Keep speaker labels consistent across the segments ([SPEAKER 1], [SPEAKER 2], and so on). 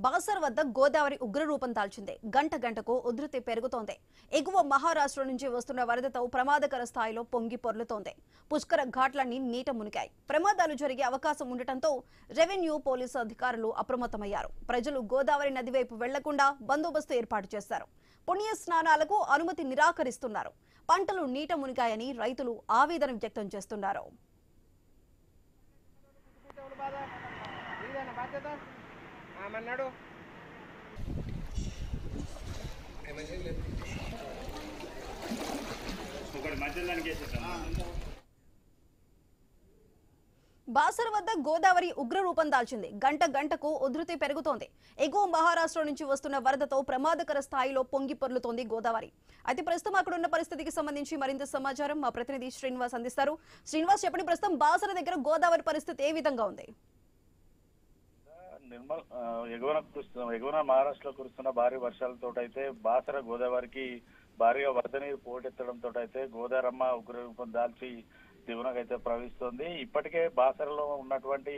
[SPEAKER 1] బాసర్ వద్ద గోదావరి ఉగ్రరూపం దాల్చింది. గంట గంటకు ఉధృతి పెరుగుతోంది. ఎగువ మహారాష్ట్ర నుంచి వస్తున్న వరదతో ప్రమాదకర స్థాయిలో పొంగి పొర్లుతోంది. పుష్కర ఘాట్లన్నీ నీట మునిగాయి. ప్రమాదాలు జరిగే అవకాశం ఉండటంతో రెవెన్యూ పోలీసు అధికారులు అప్రమత్తమయ్యారు. ప్రజలు గోదావరి నది వైపు వెళ్లకుండా బందోబస్తు ఏర్పాటు చేశారు. పుణ్య స్నానాలకు అనుమతి నిరాకరిస్తున్నారు. పంటలు నీట మునిగాయని రైతులు ఆవేదన వ్యక్తం చేస్తున్నారు. బాసర్ వద్ద గోదావరి ఉగ్రరూపం దాల్చింది. గంట గంటకు ఉధృతి పెరుగుతోంది. ఎగువ మహారాష్ట్ర నుంచి వస్తున్న వరదతో ప్రమాదకర స్థాయిలో పొంగి పొర్లుతోంది గోదావరి. అయితే ప్రస్తుతం అక్కడ ఉన్న పరిస్థితికి సంబంధించి మరింత సమాచారం మా ప్రతినిధి శ్రీనివాస్ అందిస్తారు. శ్రీనివాస్, చెప్పండి, ప్రస్తుతం బాసర్ దగ్గర గోదావరి పరిస్థితి ఏ విధంగా ఉంది?
[SPEAKER 2] ఎగువన మహారాష్ట్రలో కురుస్తున్న భారీ వర్షాలతో అయితే బాసర గోదావరికి భారీగా వరద నీరు పోటెత్తడంతో అయితే గోదావరమ్మ ఉగ్రరూపం దాల్చి దిగువనకైతే ప్రవహిస్తోంది. ఇప్పటికే బాసరలో ఉన్నటువంటి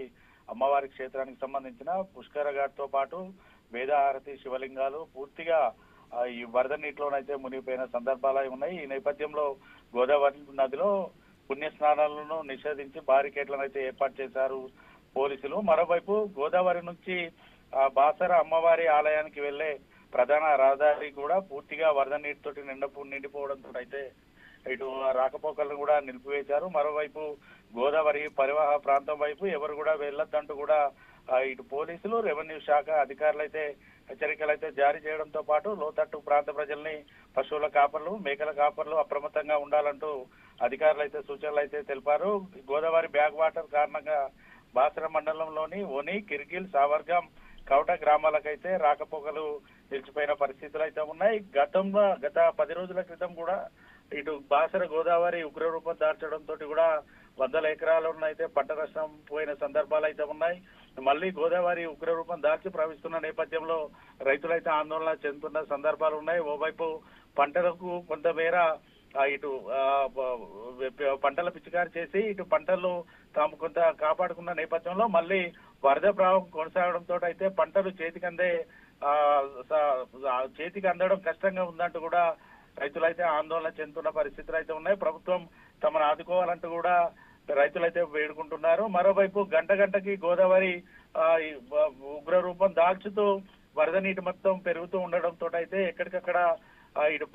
[SPEAKER 2] అమ్మవారి క్షేత్రానికి సంబంధించిన పుష్కర ఘాట్ తో పాటు వేదహారతి శివలింగాలు పూర్తిగా ఈ వరద నీటిలోనైతే మునిగిపోయిన సందర్భాలు ఉన్నాయి. ఈ నేపథ్యంలో గోదావరి నదిలో పుణ్య స్నానాలను నిషేధించి బారికేడ్లను అయితే ఏర్పాటు చేశారు పోలీసులు. మరోవైపు గోదావరి నుంచి బాసర అమ్మవారి ఆలయానికి వెళ్లే ప్రధాన రహదారి కూడా పూర్తిగా వరద నీటితోటి నిండిపోవడంతో అయితే ఇటు రాకపోకలను కూడా నిలిపివేశారు. మరోవైపు గోదావరి పరివాహ ప్రాంతం వైపు ఎవరు కూడా వెళ్లొద్దంటూ కూడా ఇటు పోలీసులు, రెవెన్యూ శాఖ అధికారులు అయితే హెచ్చరికలు అయితే జారీ చేయడంతో పాటు లోతట్టు ప్రాంత ప్రజల్ని, పశువుల కాపర్లు, మేకల కాపర్లు అప్రమత్తంగా ఉండాలంటూ అధికారులు అయితే సూచనలు అయితే తెలిపారు. గోదావరి బ్యాక్ వాటర్ కారణంగా బాసర మండలంలోని ఒని, కిర్గిల్, సావర్గం, కవట గ్రామాలకైతే రాకపోకలు నిలిచిపోయిన పరిస్థితులు అయితే ఉన్నాయి. గత 10 రోజుల క్రితం కూడా ఇటు బాసర గోదావరి ఉగ్రరూపం దాల్చడంతో కూడా వందల ఎకరాలను అయితే పంట నష్టం పోయిన సందర్భాలు అయితే ఉన్నాయి. మళ్ళీ గోదావరి ఉగ్రరూపం దాల్చి ప్రవహిస్తున్న నేపథ్యంలో రైతులైతే ఆందోళన చెందుతున్న సందర్భాలు ఉన్నాయి. ఓవైపు పంటలకు కొంతమేర ఇటు పంటల పిచికారి చేసి ఇటు పంటలు తాము కొంత కాపాడుకున్న నేపథ్యంలో మళ్ళీ వరద ప్రవాహం కొనసాగడంతో అయితే పంటలు చేతికి అందడం కష్టంగా ఉందంటూ కూడా రైతులైతే ఆందోళన చెందుతున్న పరిస్థితులు అయితే ఉన్నాయి. ప్రభుత్వం తమను ఆదుకోవాలంటూ కూడా రైతులైతే వేడుకుంటున్నారు. మరోవైపు గంట గంటకి గోదావరి ఉగ్రరూపం దాల్చుతూ వరద నీటి మొత్తం పెరుగుతూ ఉండడంతో అయితే ఎక్కడికక్కడ ఇటు